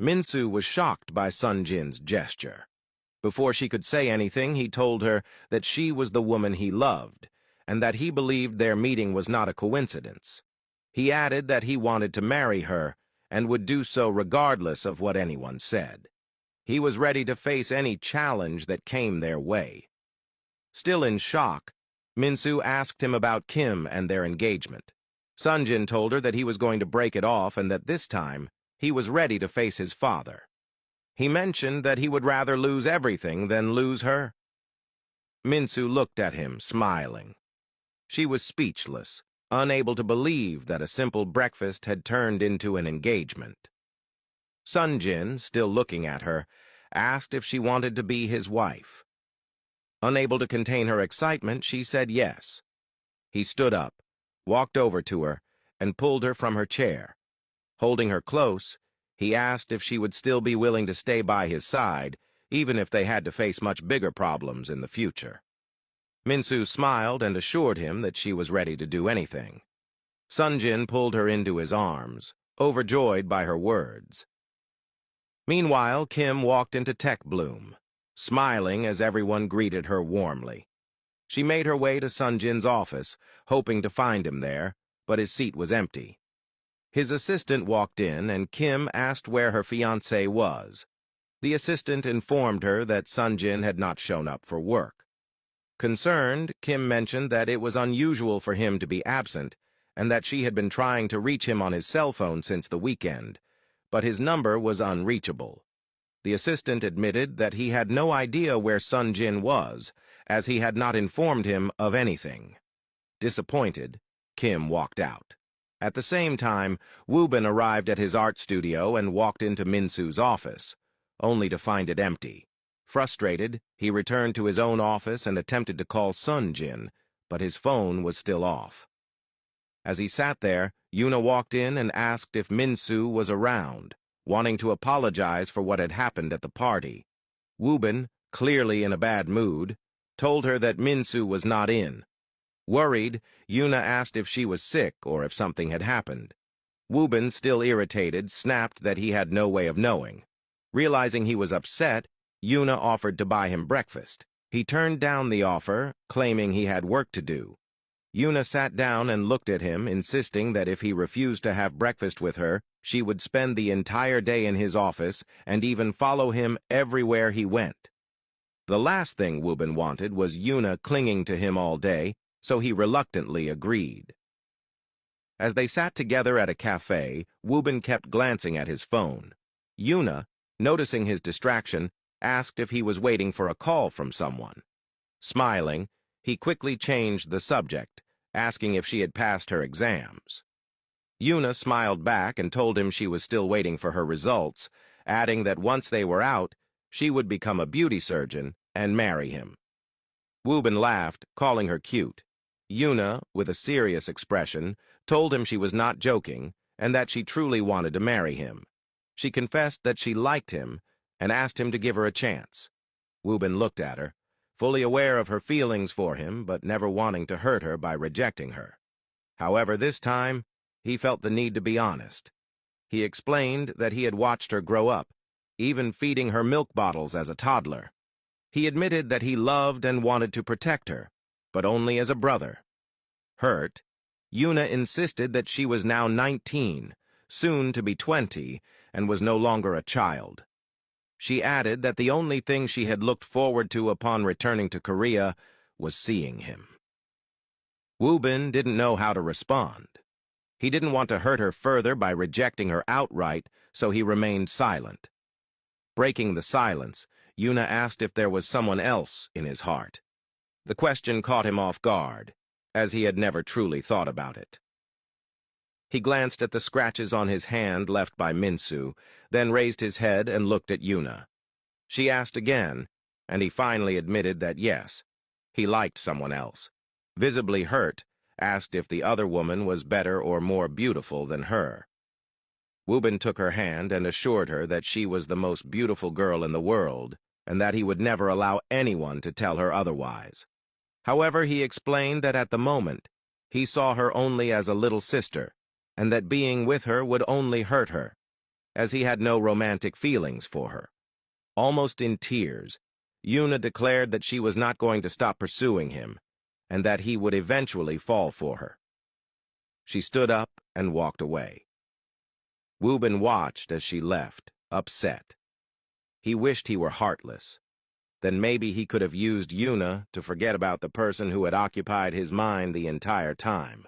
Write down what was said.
Minsu was shocked by Sun Jin's gesture. Before she could say anything, he told her that she was the woman he loved, and that he believed their meeting was not a coincidence. He added that he wanted to marry her, and would do so regardless of what anyone said. He was ready to face any challenge that came their way. Still in shock, Minsu asked him about Kim and their engagement. Sun Jin told her that he was going to break it off and that this time, he was ready to face his father. He mentioned that he would rather lose everything than lose her. Minsu looked at him, smiling. She was speechless, unable to believe that a simple breakfast had turned into an engagement. Sun Jin, still looking at her, asked if she wanted to be his wife. Unable to contain her excitement, she said yes. He stood up, walked over to her, and pulled her from her chair. Holding her close, he asked if she would still be willing to stay by his side, even if they had to face much bigger problems in the future. Minsu smiled and assured him that she was ready to do anything. Sun Jin pulled her into his arms, overjoyed by her words. Meanwhile, Kim walked into Tech Bloom, smiling as everyone greeted her warmly. She made her way to Sun Jin's office, hoping to find him there, but his seat was empty. His assistant walked in, and Kim asked where her fiancé was. The assistant informed her that Sun Jin had not shown up for work. Concerned, Kim mentioned that it was unusual for him to be absent, and that she had been trying to reach him on his cell phone since the weekend, but his number was unreachable. The assistant admitted that he had no idea where Sun Jin was, as he had not informed him of anything. Disappointed, Kim walked out. At the same time, Woobin arrived at his art studio and walked into Minsu's office, only to find it empty. Frustrated, he returned to his own office and attempted to call Sun Jin, but his phone was still off. As he sat there, Yuna walked in and asked if Minsu was around, wanting to apologize for what had happened at the party. Woobin, clearly in a bad mood, told her that Minsu was not in. Worried, Yuna asked if she was sick or if something had happened. Woobin, still irritated, snapped that he had no way of knowing. Realizing he was upset, Yuna offered to buy him breakfast. He turned down the offer, claiming he had work to do. Yuna sat down and looked at him, insisting that if he refused to have breakfast with her, she would spend the entire day in his office and even follow him everywhere he went. The last thing Woobin wanted was Yuna clinging to him all day, so he reluctantly agreed. As they sat together at a cafe, Woobin kept glancing at his phone. Yuna, noticing his distraction, asked if he was waiting for a call from someone. Smiling, he quickly changed the subject, asking if she had passed her exams. Yuna smiled back and told him she was still waiting for her results, adding that once they were out, she would become a beauty surgeon and marry him. Woobin laughed, calling her cute. Yuna, with a serious expression, told him she was not joking and that she truly wanted to marry him. She confessed that she liked him and asked him to give her a chance. Woobin looked at her, fully aware of her feelings for him but never wanting to hurt her by rejecting her. However, this time, he felt the need to be honest. He explained that he had watched her grow up, even feeding her milk bottles as a toddler. He admitted that he loved and wanted to protect her, but only as a brother. Hurt, Yuna insisted that she was now 19, soon to be 20, and was no longer a child. She added that the only thing she had looked forward to upon returning to Korea was seeing him. Woobin didn't know how to respond. He didn't want to hurt her further by rejecting her outright, so he remained silent. Breaking the silence, Yuna asked if there was someone else in his heart. The question caught him off guard, as he had never truly thought about it. He glanced at the scratches on his hand left by Minsu, then raised his head and looked at Yuna. She asked again, and he finally admitted that yes, he liked someone else. Visibly hurt, asked if the other woman was better or more beautiful than her. Woobin took her hand and assured her that she was the most beautiful girl in the world, and that he would never allow anyone to tell her otherwise. However, he explained that at the moment, he saw her only as a little sister, and that being with her would only hurt her. as he had no romantic feelings for her. Almost in tears, Yuna declared that she was not going to stop pursuing him, and that he would eventually fall for her. She stood up and walked away. Wubin watched as she left, upset. He wished he were heartless. Then maybe he could have used Yuna to forget about the person who had occupied his mind the entire time.